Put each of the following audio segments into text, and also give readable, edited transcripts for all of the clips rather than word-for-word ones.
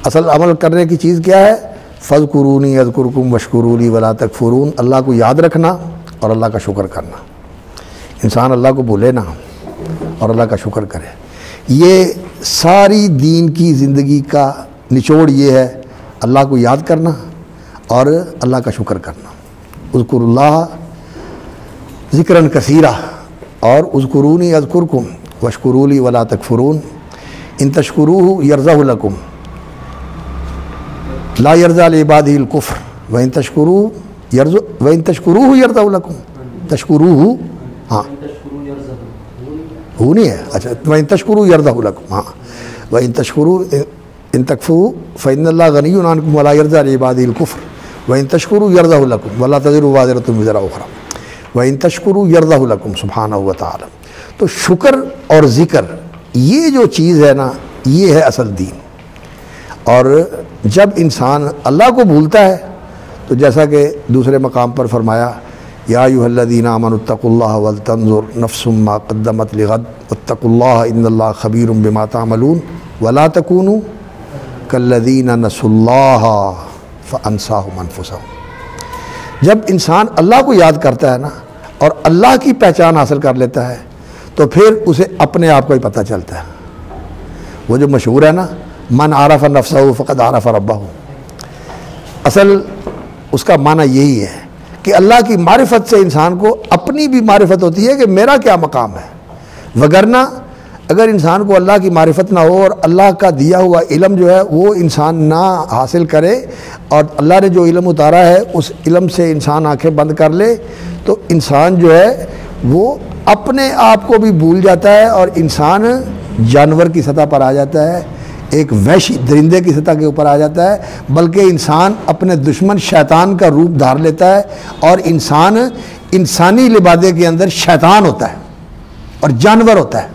असल अमल करने की चीज़ क्या है? फ़ज़कुरूनी अज़कुरकुम वशकुरूली वला तकफुरून, अल्लाह को याद रखना और अल्लाह का शुक्र करना। इंसान अल्लाह को भूले ना और अल्लाह का शुक्र करे। ये सारी दीन की ज़िंदगी का निचोड़ ये है, अल्लाह को याद करना और अल्लाह का शुक्र करना। उज़कुरुल्लाह ज़िक्रन कसीरा और उज़कुरूनी अज़कुरकुम वशकुरूली वला तकफुरून इन तशकुरूहु यरज़हु लकुम ला यरज़ा लिइबादिहिल कुफ्र व इन तशकुरूहु यरज़हु लकुम। तशकुरूहु, हाँ हू नहीं है, अच्छा, व इन तशकुरू यरज़हु लकुम, हाँ व इन तशकुरू इन तकफुरू फ़इन्नल्लाह गनिय्युन अन्कुम व ला यरज़ा लिइबादिहिल कुफ्र व इन तशकुरू यरज़हु लकुम व ला तज़िरु वाज़िरतुन विज़रा उख़रा व इन तशकुरू यरज़हु लकुम सुब्हानहु व तआला। तो शुक्र और ज़िक्र ये जो चीज़ है ना, ये है असल दीन। और जब इंसान अल्लाह को भूलता है तो जैसा कि दूसरे मकाम पर फरमाया, या अय्युहल्लज़ीना आमनुत्तक़ुल्लाह वल तंज़ुर नफ़्सुम मा क़द्दमत लिग़द वत्तक़ुल्लाह इन्नल्लाह ख़बीरुम बिमा तअमलून वला तकूनू कल्लज़ीना नसुल्लाह फ़अन्साहुम अनफ़ुसहुम। जब इंसान अल्लाह को याद करता है ना और अल्लाह की पहचान हासिल कर लेता है तो फिर उसे अपने आप को ही पता चलता है। वो जो मशहूर है ना, मन आरफ़ नफ़्सहु फ़क़द आरफ़ रब्बहु, असल उसका माना यही है कि अल्लाह की मारिफत से इंसान को अपनी भी मारिफत होती है कि मेरा क्या मकाम है। वगरना अगर इंसान को अल्लाह की मारिफत ना हो और अल्लाह का दिया हुआ इल्म जो है वो इंसान ना हासिल करे और अल्लाह ने जो इल्म उतारा है उस इल्म से इंसान आंखें बंद कर ले, तो इंसान जो है वो अपने आप को भी भूल जाता है और इंसान जानवर की सतह पर आ जाता है, एक वैशी दरिंदे की सतह के ऊपर आ जाता है, बल्कि इंसान अपने दुश्मन शैतान का रूप धार लेता है और इंसान इंसानी लिबादे के अंदर शैतान होता है और जानवर होता है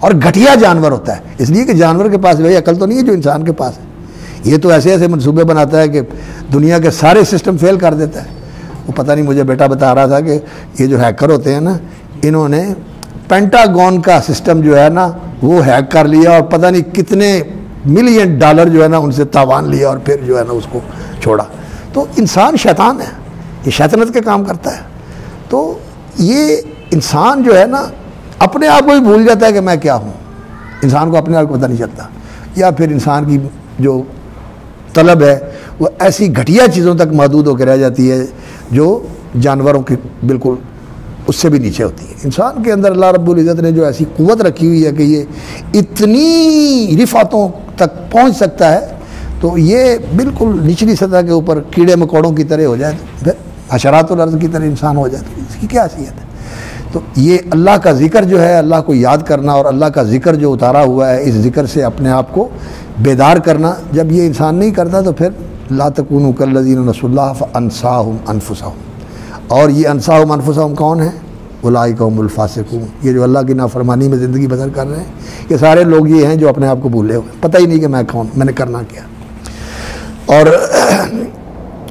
और घटिया जानवर होता है। इसलिए कि जानवर के पास वही अकल तो नहीं है जो इंसान के पास है। ये तो ऐसे ऐसे मनसूबे बनाता है कि दुनिया के सारे सिस्टम फेल कर देता है। वो पता नहीं, मुझे बेटा बता रहा था कि ये जो हैकर होते हैं ना, इन्होंने पेंटागन का सिस्टम जो है ना वो हैक कर लिया और पता नहीं कितने $मिलियन जो है ना उनसे तावान लिया और फिर जो है ना उसको छोड़ा। तो इंसान शैतान है, ये शैतानत के काम करता है। तो ये इंसान जो है ना अपने आप को ही भूल जाता है कि मैं क्या हूँ। इंसान को अपने आप को पता नहीं चलता, या फिर इंसान की जो तलब है वो ऐसी घटिया चीज़ों तक महदूद होकर रह जाती है जो जानवरों की बिल्कुल उससे भी नीचे होती है। इंसान के अंदर अल्लाह रब्बुल इज़्ज़त ने जो ऐसी क़ुव्वत रखी हुई है कि ये इतनी रिफ़ातों तक पहुँच सकता है, तो ये बिल्कुल निचली सतह के ऊपर कीड़े मकोड़ों की तरह हो जाए, तो फिर हशरातुल अर्ज़ की तरह इंसान हो जाए, तो इसकी क्या हैसियत है। तो ये अल्लाह का ज़िक्र जो है, अल्लाह को याद करना और अल्लाह का ज़िक्र जो उतारा हुआ है, इस ज़िक्र से अपने आप को बेदार करना, जब ये इंसान नहीं करता तो फिर ला तकूनू कल्लज़ीना नसुल्लाह फ़अन्साहुम अनफुसहुम। और ये अनसाहुम अनफुसहुम कौन है? उलाइका हुमुल फ़ासिक़ून। ये जो अल्लाह की नाफरमानी में ज़िंदगी बसर कर रहे हैं, ये सारे लोग ये हैं जो अपने आप को भूले हुए, पता ही नहीं कि मैं कौन, मैंने करना क्या। और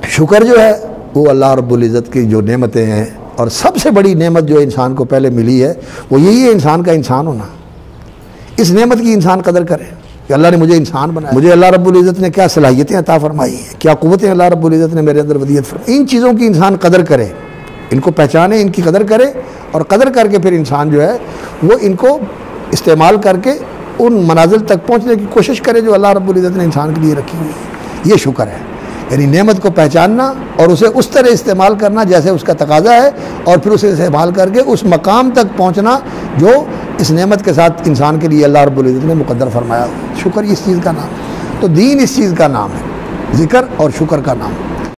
शुक्र जो है वो अल्लाह रब्बुल इज़्ज़त की जो नेमतें हैं, और सबसे बड़ी नेमत जो इंसान को पहले मिली है वो यही है इंसान का इंसान होना। इस नेमत की इंसान कदर करे कि अल्लाह ने मुझे इंसान बनाया, मुझे अल्लाह रब्बुल इज़्ज़त ने क्या सलाहियतें अता फरमाई हैं, क्या क़ुव्वतें अल्लाह रब्बुल इज़्ज़त ने मेरे अंदर वदियत फरमाई। इन चीज़ों की इंसान कदर करे, इनको पहचाने, इनकी कदर करे, और कदर करके फिर इंसान जो है वो इनको इस्तेमाल करके उन मनाजिल तक पहुँचने की कोशिश करे जो अल्लाह रब्बुल इज़्ज़त ने इंसान के लिए रखी हुई है। ये शुक्र है, यानी नेमत को पहचानना और उसे उस तरह इस्तेमाल करना जैसे उसका तकाज़ा है, और फिर उसे इस्तेमाल करके उस मकाम तक पहुँचना जो इस नेमत के साथ इंसान के लिए अल्लाह रब्बुल इज़्ज़त ने मुक़द्दर फरमाया। शुक्र इस चीज़ का नाम है। तो दीन इस चीज़ का नाम है, ज़िक्र और शुक्र का नाम।